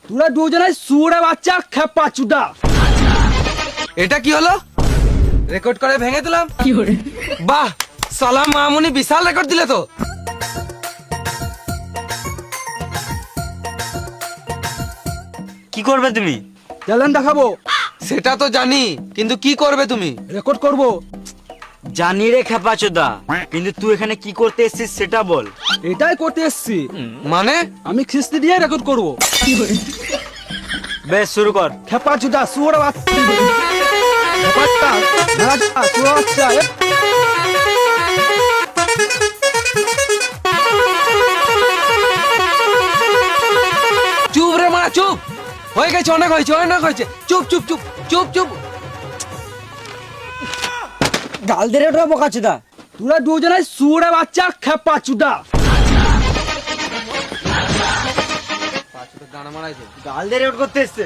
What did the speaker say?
তোরা দুজনে সুরে বাচ্চা খেপা চুদা। এটা কি হলো? রেকর্ড করে ভেঙে দিলাম। বাহ, সালাম মামুনি বিশাল রেকর্ড দিলে তো। কি করবে তুমি? ট্যালেন্ট দেখাবো। সেটা তো জানি, কিন্তু কি করবে তুমি? রেকর্ড করবো। জানি রে খেপাচোদা, কিন্তু তুই এখানে কি করতে এসেছিস সেটা বল। এটাই করতে এসছি। মানে? আমি খিস্তি দিয়ে রেকর্ড করবো। বেশ, শুরু কর। খেপা চুদা সুরে বাচ্চা। খেপাটা, নাচা, সুরে বাচ্চা। চুপ রে মা, চুপ। হয়ে গেছে, অনেক হয়েছে, অনেক হয়েছে। চুপ চুপ চুপ চুপ চুপ। গাল দে রে ওটা বোকাচোদা। তোরা দুজনে সুরে বাচ্চা খেপা চুদা। দাঁড়া মারাইছে। গাল দে রেকর্ড করতে এসছে।